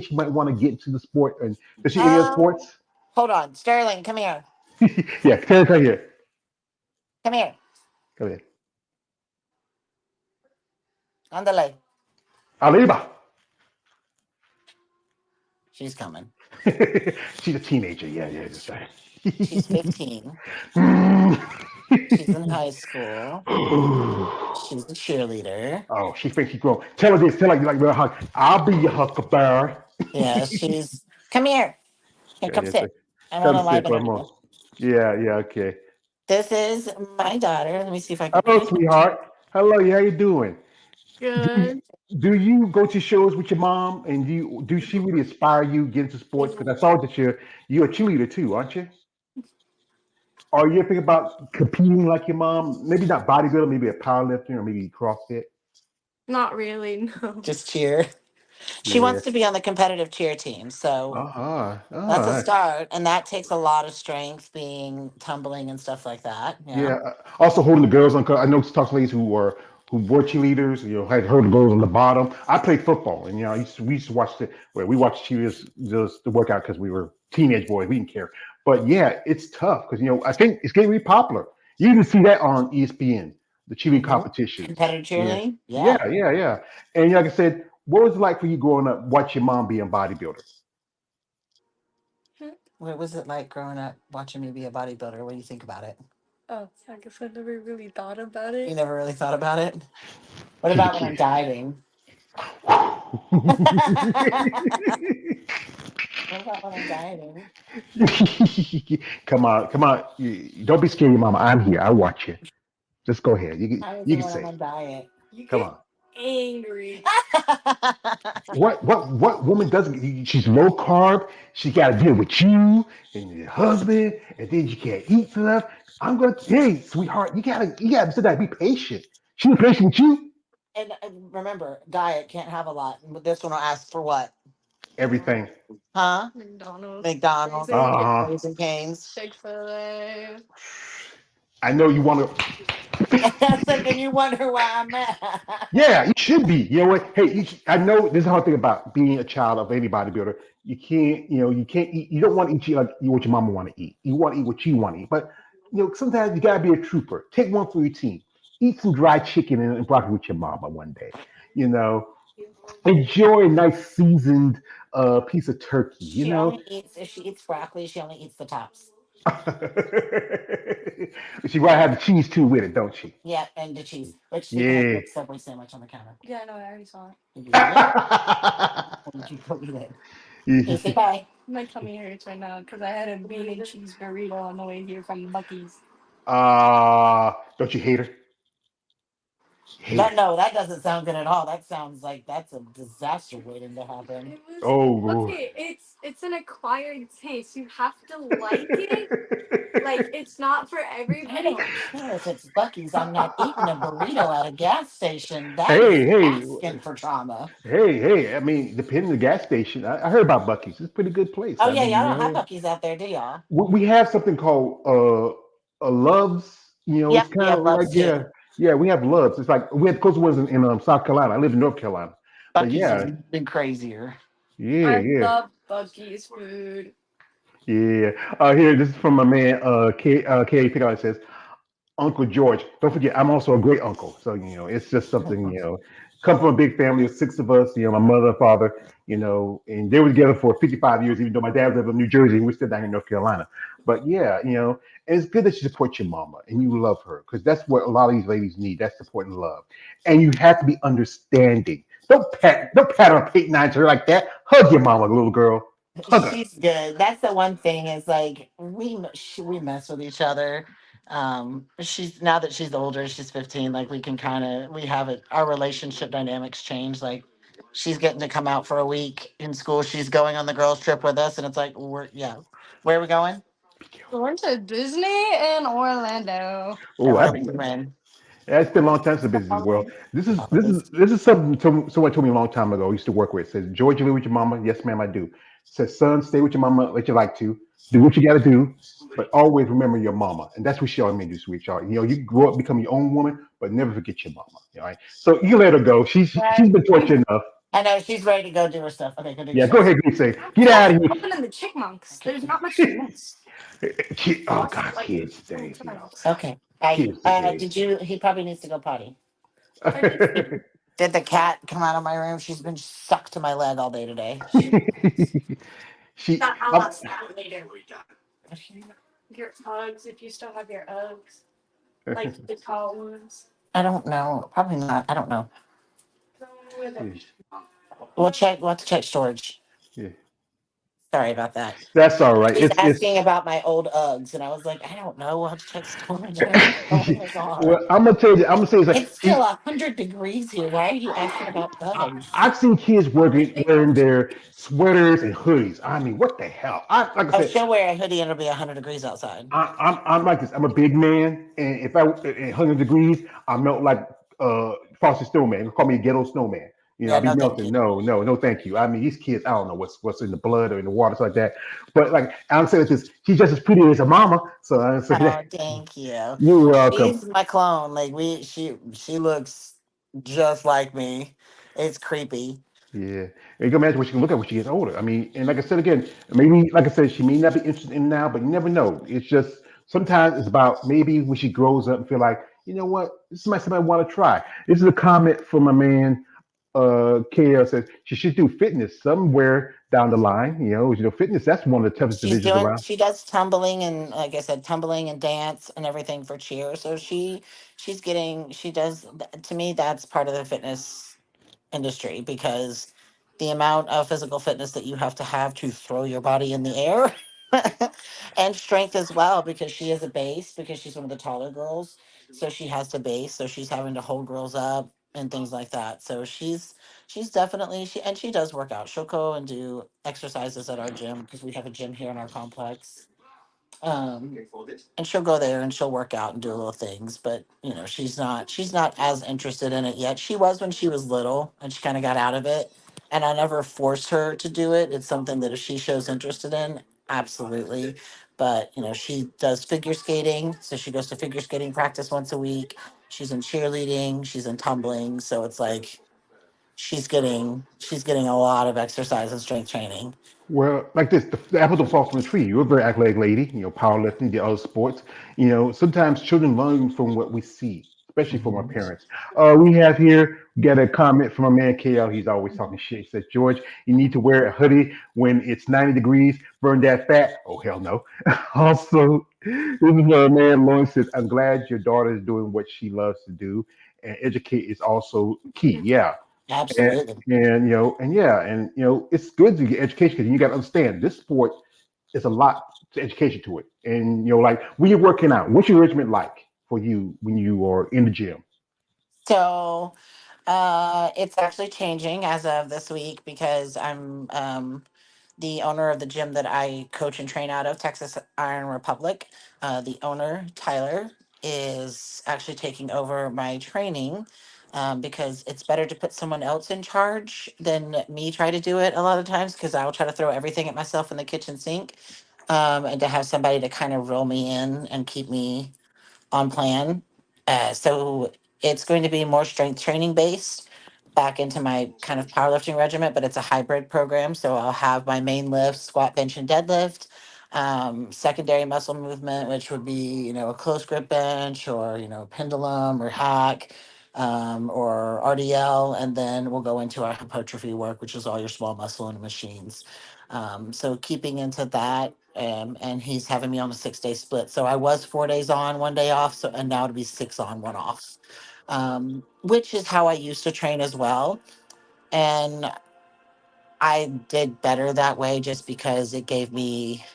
she might want to get into the sport? And does she any other Um, sports? hold on, Sterling, come here, Yeah, come here. come here, Come here. Andale. Arriba. She's coming. She's a teenager. Yeah, yeah, that's right. She's 15. Mm. She's in high school. She's a cheerleader. Oh, she thinks she's grown. Tell her this. Tell her you like real hug. I'll be your huckleberry. Yeah, she's. Come here. Here, Yeah, come yeah. sit. I want Come to lie sit for a down here. moment. Yeah, yeah, okay. This is my daughter. Let me see if I can Hello, pay attention. sweetheart. Hello, how you doing? Do, Good. do you go to shows with your mom, and do she really inspire you get into sports? Because I saw that you're a cheerleader too, aren't you? Are you thinking about competing like your mom? Maybe not bodybuilding, maybe a powerlifting, or maybe CrossFit. Not really, no. Just cheer. She Yeah. wants to be on the competitive cheer team. So Uh-huh. that's a Uh-huh. start. And that takes a lot of strength, being tumbling and stuff like that. Yeah. Yeah. Also holding the girls on. I know talk ladies who were cheerleaders. Had heard the girls on the bottom. I played football, and we used to watch we watched cheerleaders just to work out because we were teenage boys. We didn't care. But yeah, it's tough because I think it's getting really popular. You even see that on ESPN, the cheerleading Hmm. competitions. Competitive Yeah. cheerleading. Yeah, Yeah. yeah, yeah. And like I said, what was it like for you growing up? Watch your mom be a bodybuilder. What was it like growing up watching me be a bodybuilder? What do you think about it? Oh, I guess I never really thought about You it. never really thought about it? What She's a about when kid. I'm dieting? What about when I'm dieting? Come on, come on. Don't be scared, mama. I'm here. I'll watch you. Just go ahead. How is You it can when I'm say. on diet? You Come get on. angry. What woman doesn't? She's low carb. She got to deal with you and your husband, and then you can't eat enough. Hey, sweetheart, you gotta sit down. Be patient. She be patient with you. And remember, diet can't have a lot. This one will ask for what? Everything. Huh? McDonald's, McDonald's, Raising Cane's, Uh huh. Raising Cane's. Chick-fil-A. I know you want to. So then you wonder why I'm mad. Yeah, you should be. You know what? Hey, I know this is the hard thing about being a child of any bodybuilder. You can't eat. You don't want to eat like what your mama want to eat. You want to eat what you want to eat. But sometimes you gotta be a trooper. Take one for your team. Eat some dried chicken and broccoli with your mama one day. You know, enjoy a nice seasoned piece of turkey. She only eats if she eats broccoli. She only eats the tops. She might have the cheese too with it, don't she? Yeah, and the cheese, which we can have Yeah. a Subway sandwich on the counter. Yeah, no, I already saw it. Did you eat it? Or did you go eat it? Okay, say bye. My tummy hurts right now because I had a bean and cheese burrito on the way here from Bucky's. Don't you hate her? Hate That her. no, that doesn't sound good at all. That sounds like that's a disaster waiting to happen. It was Oh. okay. It's an acquired taste. You have to like it. Like it's not for I everybody. don't care if it's Bucky's. I'm not eating a burrito at a gas station. That Hey, is hey, asking for trauma. hey! I mean, depending on the gas station, I heard about Bucky's. It's a pretty good place. Oh I yeah, mean, y'all don't have Bucky's out there, do y'all? we have something called a Love's. It's Yep, we kind have of like Love's too. yeah. We have Love's. It's like we have close ones in South Carolina. I live in North Carolina, but Bucky's has yeah, been crazier. yeah, I yeah, love Bucky's food. yeah. Here, this is from my man K. Pickle. It says, Uncle George. Don't forget, I'm also a great uncle. So, it's just something, come from a big family of six of us, my mother, father, and they were together for 55 years, even though my dad lived in New Jersey and we're still down here in North Carolina. But yeah, and it's good that you support your mama and you love her because that's what a lot of these ladies need. That's support and love. And you have to be understanding. Don't pat her Peyton nine to her like that. Hug your mama, little girl. Hug her. She's good. That's the one thing is like we mess with each other. She's now that she's older, she's 15. Like we can kind of we have it. Our relationship dynamics change. Like she's getting to come out for a week in school. She's going on the girls trip with us, and it's like we're yeah. Where are we going? We went to Disney in Orlando. And Oh, what I are we doing? Yeah, it's been a long time since the business world. This is something someone told me a long time ago. I used to work with. It says, George, you live with your mama. Yes, ma'am, I do. Says, son, stay with your mama. Let you like to do what you got to do, but always remember your mama, and that's what she always made you, sweetheart. You grow up, become your own woman, but never forget your mama. All right. So you let her go. She's been tortured enough. I know she's ready to go do her stuff. Okay, go do your Yeah, go stuff. ahead, Grace. Say, get Tell out me of open in the chipmunks. Okay. There's not much to miss. here. I Oh watched God, it like kids 20 today. times. Okay. I Kids today. did you he probably needs to go potty. I did see. Did the cat come out of my room? She's been stuck to my leg all day today. She she, That I'll I'm, ask that later. Your Uggs, if you still have your Uggs, like the tall ones. I don't know. Probably not. I don't know. No, with yeah, it. We'll check. We'll have to check storage. yeah. Sorry about that. That's all right. She's It's asking about my old Uggs, and I was like, I don't know. We'll have to check storage. I don't know what the ones are. well, I'm gonna tell you. I'm gonna say it's like It's still 100 degrees here. Why are you asking about Uggs? I've seen kids wearing their sweaters and hoodies. I mean, what the hell? Like I Oh, said, she'll wear a hoodie and it'll be 100 degrees outside. I'm like this. I'm a big man, and if I at 100 degrees, I melt like Frosty Snowman. They call me a ghetto snowman. You know, Yeah, I'll be no, thank melting. you. No, no, no, thank you. I mean, these kids, I don't know what's in the blood or in the water, stuff like that. But like I'm saying this, she's just as pretty as her mama. So I'm saying Oh, that. thank you. You're welcome. She's my clone. Like she looks just like me. It's creepy. Yeah, and you can imagine what she can look at when she gets older. I mean, and like I said again, maybe like I said, she may not be interested in now, but you never know. It's just sometimes it's about maybe when she grows up and feel like, you know what, this might somebody want to try. This is a comment from my man. KL says she should do fitness somewhere down the line. Fitness that's one of the toughest She's divisions doing around. she does tumbling and like I said, tumbling and dance and everything for cheer. So she's getting she does to me that's part of the fitness industry because the amount of physical fitness that you have to throw your body in the air and strength as well because she is a base because she's one of the taller girls so she has to base so she's having to hold girls up and things like that so she's definitely she does work out she'll go and do exercises at our gym because we have a gym here in our complex um and she'll go there and she'll work out and do little things but she's not as interested in it yet she was when she was little and she kind of got out of it and I never forced her to do it it's something that if she shows interested in absolutely but she does figure skating so she goes to figure skating practice once a week she's in cheerleading she's in tumbling so it's like she's getting a lot of exercise and strength training. Well, like this, the apple don't fall from the tree. You're a very athletic lady, powerlifting, the other sports. Sometimes children learn from what we see, especially from our Mhm. parents. We have here, we got a comment from a man, KL. He's always talking shit. He says, George, you need to wear a hoodie when it's 90 degrees, burn that fat. Oh, hell no. Also, this is where a man, Lawrence says, I'm glad your daughter is doing what she loves to do, and educate is also key. Yeah, and, Absolutely. and yeah, and it's good to get education because you got to understand this sport is a lot to education to it. And like when you're working out, what's your regimen like for you when you are in the gym? So it's actually changing as of this week because I'm the owner of the gym that I coach and train out of, Texas Iron Republic. The owner, Tyler, is actually taking over my training because it's better to put someone else in charge than me try to do it a lot of times because I will try to throw everything at myself in the kitchen sink. And to have somebody to kind of reel me in and keep me on plan. So it's going to be more strength training based back into my kind of powerlifting regiment, but it's a hybrid program. So I'll have my main lift, squat, bench, and deadlift. Secondary muscle movement, which would be, a close grip bench or, pendulum or hack or RDL. And then we'll go into our hypertrophy work, which is all your small muscle and machines. So keeping into that, and he's having me on a 6 day split. So I was 4 days on, 1 day off. So and now it'll be six on, one off, which is how I used to train as well. And I did better that way just because it gave me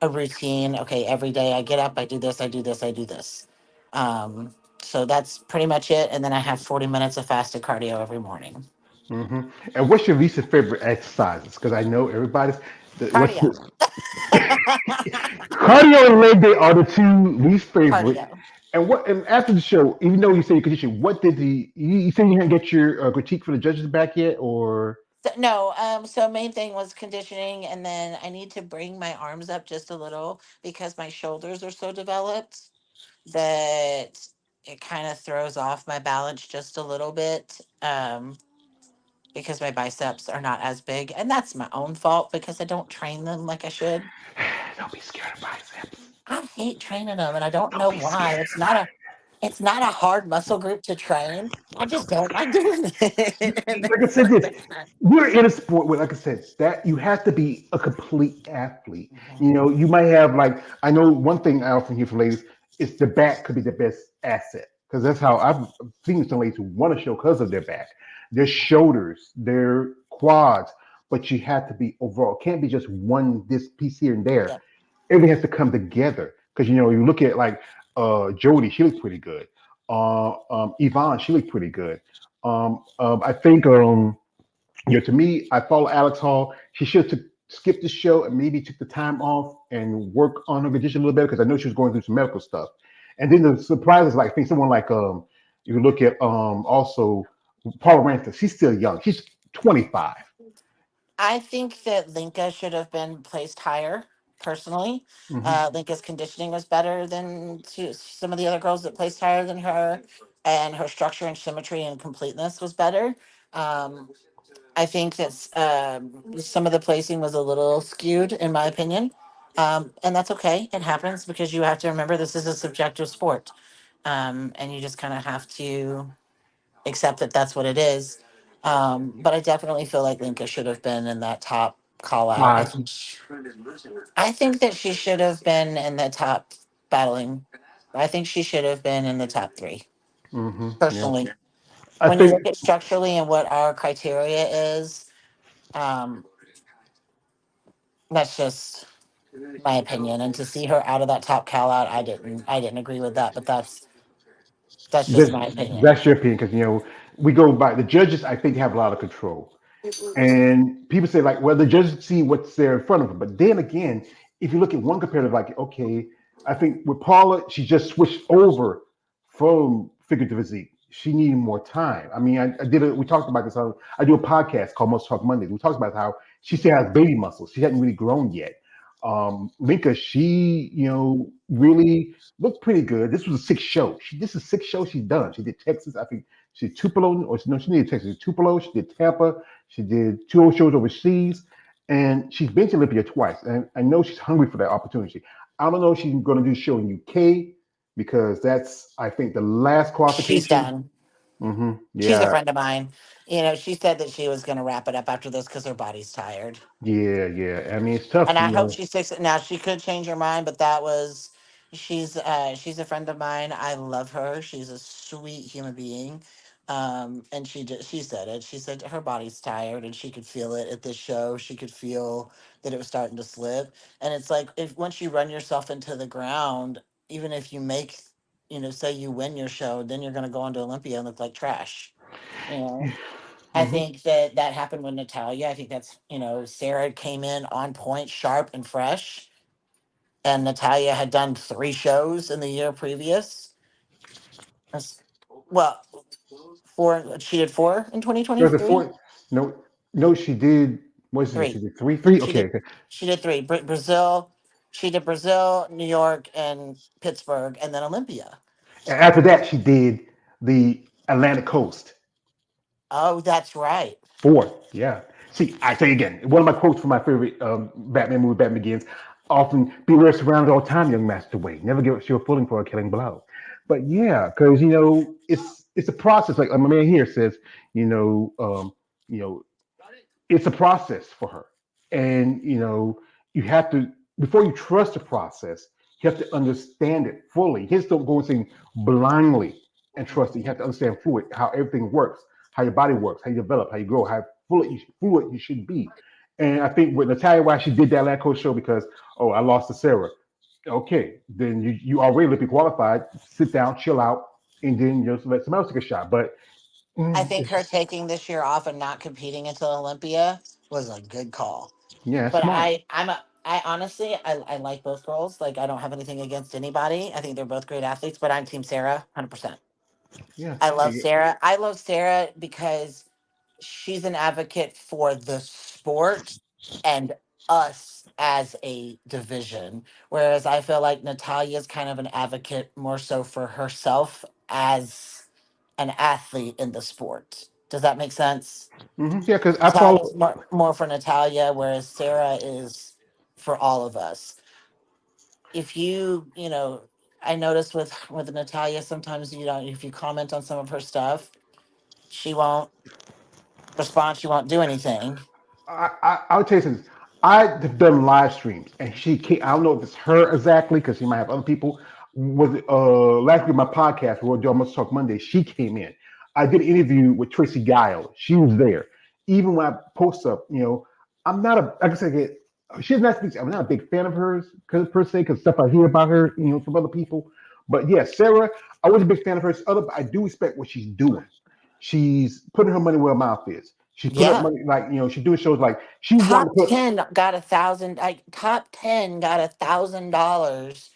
a routine. Okay, every day I get up, I do this, I do this, I do this. So that's pretty much it. And then I have 40 minutes of fasted cardio every morning. hmm And what's your least favorite exercises? Because I know everybody's. What's Cardio. the cardio and leg day are the two least favorite. Cardio. And what? And after the show, even though you say your condition, what did you say you didn't get your critique for the judges back yet, or? So, no, so main thing was conditioning, and then I need to bring my arms up just a little because my shoulders are so developed that it kind of throws off my balance just a little bit. because my biceps are not as big, and that's my own fault because I don't train them like I should. Don't be scared of biceps. I hate training them, and I don't Don't know be scared why. of It's not a hard muscle group to train. I it. just don't like doing it. And Like I it's said, like this we're in a sport where, like I said, that you have to be a complete athlete. Mhm. You know, you might have like I know one thing I often hear from ladies is the back could be the best asset because that's how I've seen some ladies who want to show because of their back, their shoulders, their quads. But you have to be overall. It can't be just one this piece here and there. Yeah. Everything has to come together because you know you look at like Jody, she looked pretty good. Yvonne, she looked pretty good. I think you know, to me, I follow Alex Hall. She should have skipped the show and maybe took the time off and work on her condition a little bit because I know she was going through some medical stuff. And then the surprise is like, I think someone like you look at also Paula Ranta. She's still young. She's 25. I think that Linka should have been placed higher. Personally, Hmm. Linka's conditioning was better than some of the other girls that placed higher than her, and her structure and symmetry and completeness was better. Um, I think that some of the placing was a little skewed, in my opinion. And that's okay. It happens because you have to remember this is a subjective sport. And you just kind of have to accept that that's what it is. But I definitely feel like Linka should have been in that top call out. Five. I think that she should have been in the top battling. I think she should have been in the top three, Hmm. Yeah. personally. I When you think look at structurally and what our criteria is, um, that's just my opinion. And to see her out of that top cal out, I didn't agree with that, but that's just that's, my opinion. that's your opinion because, you know, we go by the judges, I think, have a lot of control. And people say like, well, the judges see what's there in front of them. But then again, if you look at one comparative, like, okay, I think with Paula, she just switched over from figure to physique. She needed more time. I mean, I did it. We talked about this. I do a podcast called Most Talk Monday. We talked about how she still has baby muscles. She hadn't really grown yet. Linka, she, you know, really looked pretty good. This was a sixth show. This is sixth show she's done. She did Texas. I think she did Tupelo, or no, she did Texas. Tupelo. She did Tampa. She did two shows overseas, and she's been to Olympia twice. And I know she's hungry for that opportunity. I don't know if she's going to do a show in UK because that's I think the last She's qualification. done. She's a Yeah, friend of mine. You know, she said that she was going to wrap it up after this because her body's tired. yeah, yeah. I mean, it's tough, And you I hope know. she sticks it. Now she could change her mind, but that was she's a friend of mine. I love her. She's a sweet human being. And she said it. She said her body's tired and she could feel it at this show. She could feel that it was starting to slip. And it's like if once you run yourself into the ground, even if you make, you know, say you win your show, then you're gonna go into Olympia and look like trash. You know? I Hmm. think that that happened with Natalia. I think that's, you know, Sarah came in on point, sharp and fresh, and Natalia had done 3 shows in the year previous. That's- Well, four. She did four in Was it 2023. four? No, no, she did. What is it? She Three. did three, three. She Okay, did. okay. She did three. Brazil. She did Brazil, New York, and Pittsburgh, and then Olympia. And after that, she did the Atlantic Coast. Oh, that's right. Four, yeah. See, I say again, one of my quotes from my favorite Batman movie, Batman Begins, often beware surrounded all time, young Master Wayne. Never give up your footing for a killing blow. But yeah, because you know, it's a process. Like my man here says, you know, you know, it's a process for her. And you know, you have to before you trust the process, you have to understand it fully. You just don't go and say blindly and trust it. You Mhm. have to understand fluid how everything works, how your body works, how you develop, how you grow, how fluid you should be. And I think with Natalia, why she did that Lacko show because I lost to Sarah. Okay, then you already Olympic qualified. Sit down, chill out, and then just let someone else take a shot. But I think it's her just taking this year off and not competing until Olympia was a good call. yeah, it's But smart. I honestly I like both girls. Like I don't have anything against anybody. I think they're both great athletes, but I'm team Sarah 100%. Yeah, I love yeah. Sarah. I love Sarah because she's an advocate for the sport and us as a division. Whereas I feel like Natalia's kind of an advocate more so for herself as an athlete in the sport. Does that make sense? Yeah, because I Natalia's follow. more for Natalia, whereas Sarah is for all of us. If I notice with Natalia, sometimes if you comment on some of her stuff, she won't respond. She won't do anything. I'll tell you something. I've done live streams, and she can't. I don't know if it's her exactly because she might have other people. Was it, last week my podcast, where we do Almost Talk Monday? She came in. I did an interview with Tracy Guile. She was there. Even when I post up, I'm not a like I said. She's not. I'm not a big fan of hers per se because stuff I hear about her, from other people. But yeah, Sarah, I was a big fan of hers. But I do respect what she's doing. She's putting her money where her mouth is. She put up Yeah. money like she's doing shows like she wanted Top to put. 10 got 1,000. Like top 10 got $1,000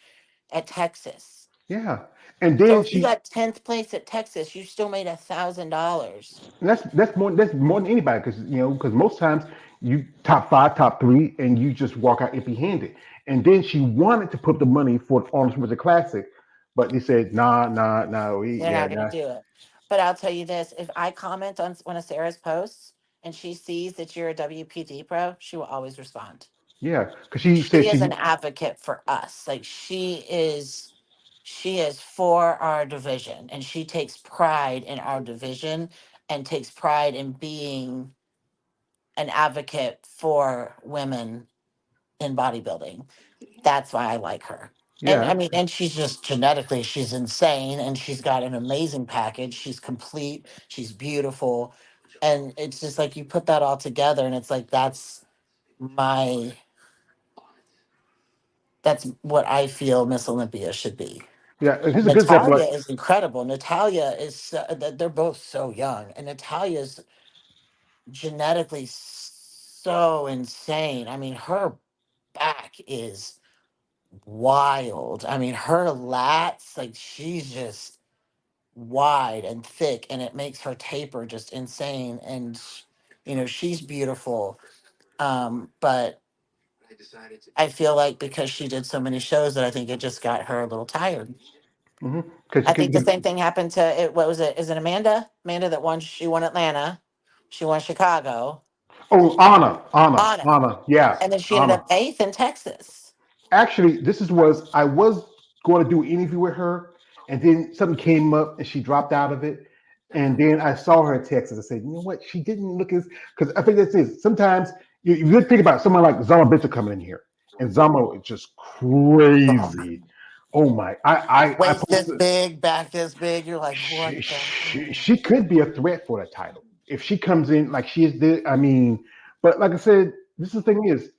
at Texas. Yeah, and So then if you she got 10th place at Texas, you still made $1,000. and that's more than anybody because most times you top five, top three, and you just walk out empty handed. And then she wanted to put the money for Arnold Schwarzenegger Classic, but they said nah, They're not going to nah. do it. But I'll tell you this: if I comment on one of Sarah's posts and she sees that you're a WPD pro, she will always respond. Yeah, because she said She is an she advocate for us. Like she is for our division, and she takes pride in our division and takes pride in being an advocate for women in bodybuilding. That's why I like her. And I yeah mean, and she's just genetically, she's insane, and she's got an amazing package. She's complete, she's beautiful. And it's just like you put that all together, and it's like my that's what I feel Miss Olympia should be. yeah. Here's a good example. Natalia Like, is incredible. Natalia is they're both so young, and Natalia's genetically so insane. I mean, her back is wild. I mean, her lats, like she's just wide and thick, and it makes her taper just insane. And she's beautiful. But I feel like because she did so many shows that I think it just got her a little tired. because you I can think the get. same thing happened to it. What was it? Is it Amanda? Amanda that won? She won Atlanta. She won Chicago. Oh, Anna, Anna. Yeah, and then she ended Anna. up eighth in Texas. Actually, I was going to do an interview with her, and then something came up, and she dropped out of it. And then I saw her text, and I said, you know what? She didn't look as because I think that's it. Sometimes you really think about someone like Zama Bishop coming in here, and Zama is just Oh, crazy. Oh my! I waist this posted. big, back this big. You're like, what She, the she hell? she could be a threat for the title if she comes in like she is. I mean, but like I said, this is the thing is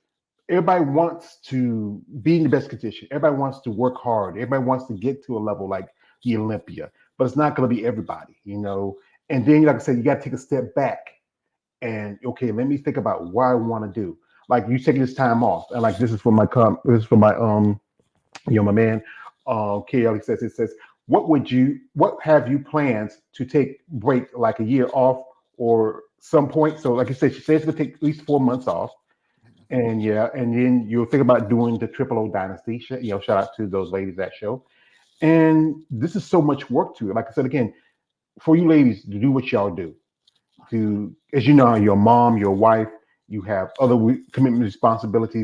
everybody wants to be in the best condition. Everybody wants to work hard. Everybody wants to get to a level like the Olympia, but it's not going to be everybody. And then, like I said, you got to take a step back and okay, let me think about what I want to do. Like you taking this time off, and like this is for my my man, KL says what have you plans to take break like a year off or some point? So like I said, she says it would take at least 4 months off and yeah, and then you'll think about doing the Triple O Dynasty. Shout out to those ladies that show. And this is so much work to it. Like I said again, for you ladies to do what y'all do, to as you know, your mom, your wife, you have other commitment responsibilities